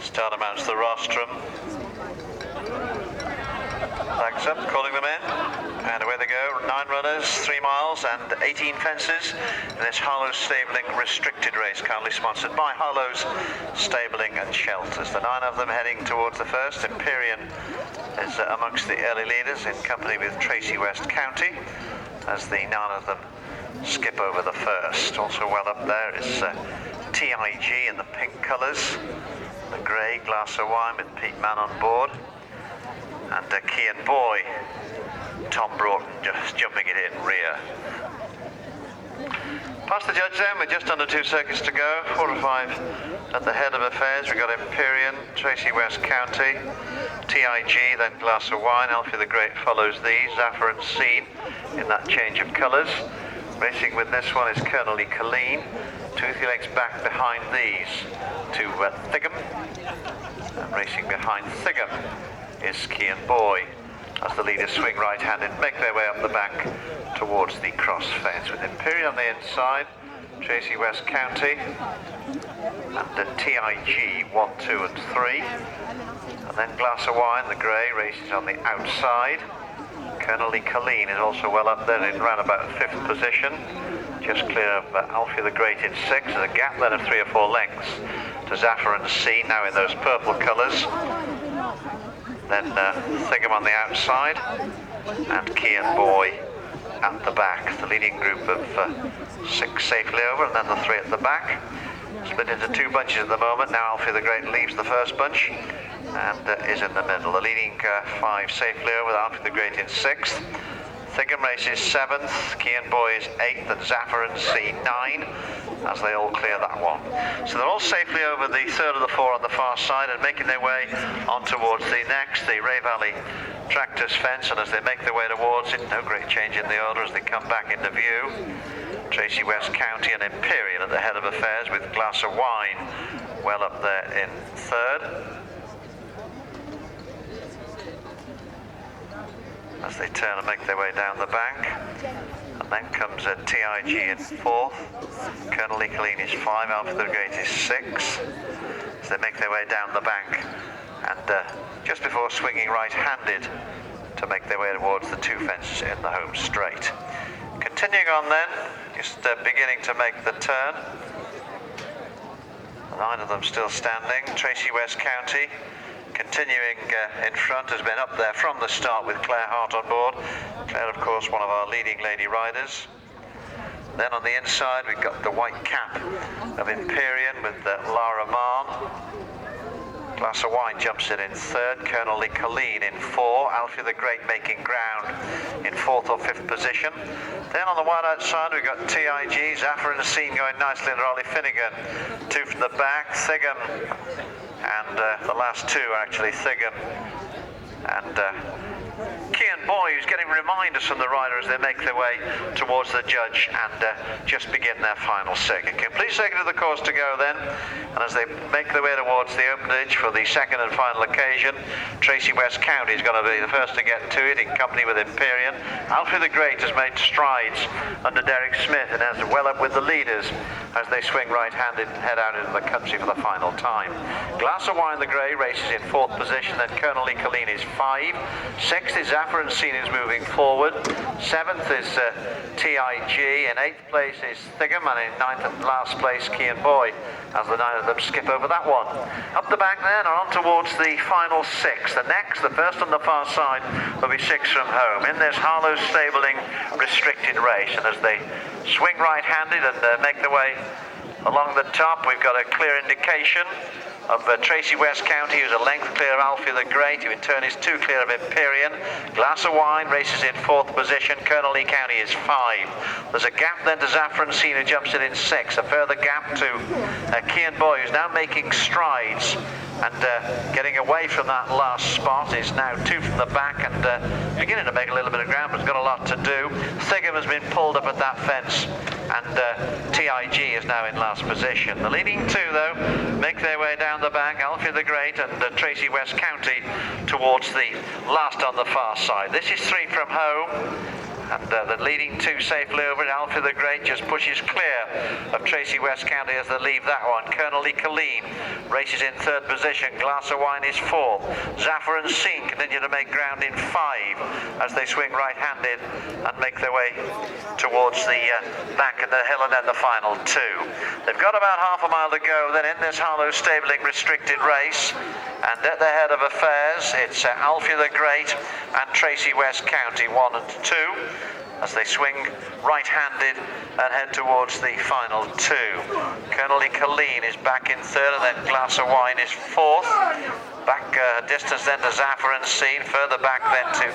Starter mounts the rostrum. Flags up, calling them in. And away they go. 9 runners, 3 miles and 18 fences in this Harlow's Stabling restricted race, currently sponsored by Harlow's Stabling and Shelters. The 9 of them heading towards the first. Empyrean is amongst the early leaders in company with Tracy West County, as the 9 of them skip over the first. Also well up there is TIG in the pink colours, the grey Glass of Wine with Pete Mann on board, and Key and Boy, Tom Broughton just jumping it in rear. Past the judge then, with just under 2 circuits to go, 4 to 5 at the head of affairs. We've got Empyrean, Tracy West County, TIG, then Glass of Wine. Alfiethegreat follows these, Zaffer and Scene in that change of colours. Racing with this one is Colonel Colleen, 2-3 lengths back behind these to Thigum. And racing behind Thigum is Key and Boy, as the leaders swing right-handed, make their way up the back towards the cross fence, with Imperial on the inside, Tracy West County, and TIG 1, 2 and 3. And then Glass of Wine, the grey, races on the outside. Colonel Colleen is also well up there in round about 5th position, just clear of Alfiethegreat in 6th. There's a gap then of 3 or 4 lengths to Zaffer and Scene, now in those purple colours. Then Thigum on the outside, and Key and Boy at the back. The leading group of 6 safely over, and then the 3 at the back. Split into 2 bunches at the moment. Now Alfiethegreat leaves the first bunch and is in the middle. The leading 5 safely over, with Alfiethegreat in 6th. Thigum races 7th, Key and Boy is 8th, and Zaffer and Scene 9, as they all clear that one. So they're all safely over the 3rd of the 4 on the far side and making their way on towards the next, the Ray Valley Tractors fence, and as they make their way towards it, no great change in the order as they come back into view. Tracy West County and Imperial at the head of affairs, with Glass of Wine well up there in 3rd. As they turn and make their way down the bank. And then comes TIG in 4th, Colonel Colleen is 5, Alfiethegreat is 6, as they make their way down the bank, and just before swinging right-handed to make their way towards the 2 fences in the home straight. Continuing on then, just beginning to make the turn. 9 of them still standing. Tracy West County continuing in front, has been up there from the start with Claire Hart on board. Claire, of course, one of our leading lady riders. Then on the inside, we've got the white cap of Empyrean with Lara Marn. Glass of Wine jumps in 3rd, Colonel Colleen in 4, Alfiethegreat making ground in 4th or 5th position. Then on the wide outside we've got TIG, Zaffer and Scene going nicely under Ollie Finnegan. 2 from the back, Thigum, and the last 2 are actually Thigum and Key and Boy, who's getting reminders from the rider as they make their way towards the judge and just begin their final circuit. Complete circuit of the course to go then, and as they make their way towards the openage for the 2nd and final occasion, Tracy West County is going to be the first to get to it in company with Empyrean. Alfiethegreat has made strides under Derek Smith and has well up with the leaders as they swing right-handed and head out into the country for the final time. Glass of Wine the Grey races in 4th position, then Colonel Colleen is 5. 6th is Zaffer and Scene is moving forward. 7th is TIG. In 8th place is Thigum, and in 9th and last place Key and Boy, as the 9 of them skip over that one. Up the back then, and on towards the final 6. The next, the first on the far side, will be 6 from home. In this Harlow's Stabling restricted race, and as they swing right-handed and make their way along the top, we've got a clear indication of Tracy West County, who's a length clear of Alfiethegreat, who in turn is 2 clear of Empyrean. Glass of Wine races in 4th position, Colonel County is 5. There's a gap then to Zaffer and Scene, who jumps in 6. A further gap to Key and Boy, who's now making strides and getting away from that last spot. Is now 2 from the back and beginning to make a little bit of ground, but has got a lot to do. Thigum has been pulled up at that fence, and TIG is now in last last position. The leading two, though, make their way down the back, Alfiethegreat and Tracy West County, towards the last on the far side. This is 3 from home. And the leading two safely over it. Alfiethegreat just pushes clear of Tracy West County as they leave that one. Colonel Colleen races in 3rd position. Glass of Wine is 4th. Zafar and Scene continue to make ground in 5 as they swing right-handed and make their way towards the back of the hill, and then the final 2. They've got about half a mile to go then in this Harlow Stabling restricted race, and at the head of affairs it's Alfiethegreat and Tracy West County 1 and 2 as they swing right-handed and head towards the final 2. Colonel Colleen is back in 3rd, and then Glass of Wine is 4th. Back distance then to Zafar and Scene, further back then to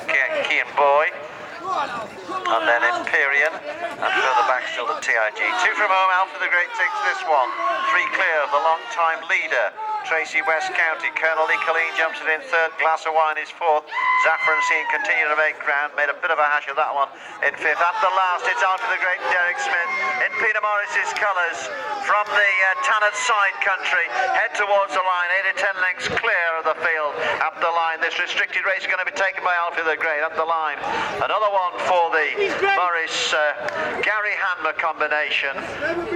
Key and Boy, and then Empyrean, and further back still to TIG. 2 from home, Alfiethegreat takes this one. 3 clear of the long-time leader, Tracy West County. Colonel Colleen jumps it in 3rd, Glass of Wine is 4th. Zafar and Scene continue to make ground, made a bit of a hash of that one in 5th. At the last, it's Alfiethegreat Derek Smith in Peter Morris's colours from the Tannet side country. Head towards the line, 8 or 10 lengths clear of the field. Up the line, this restricted race is going to be taken by Alfiethegreat. Up the line, another one for the Morris Gary Hanmer combination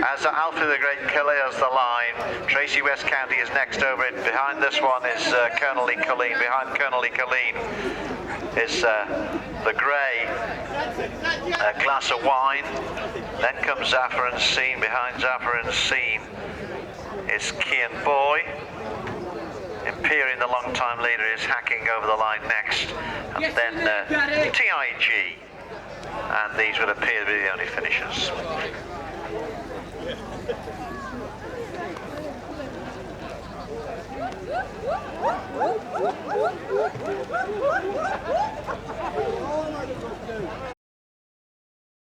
as Alfiethegreat clears the line. Tracy West County is next over it. Behind this one is Colonel Colleen. Behind Colonel Colleen is the grey Glass of Wine. Then comes Zafar and Scene. Behind Zafar and Scene is Key and Boy. Empyrean, the long-time leader, is hacking over the line next, and then TIG, and these would appear to be the only finishers. Woo!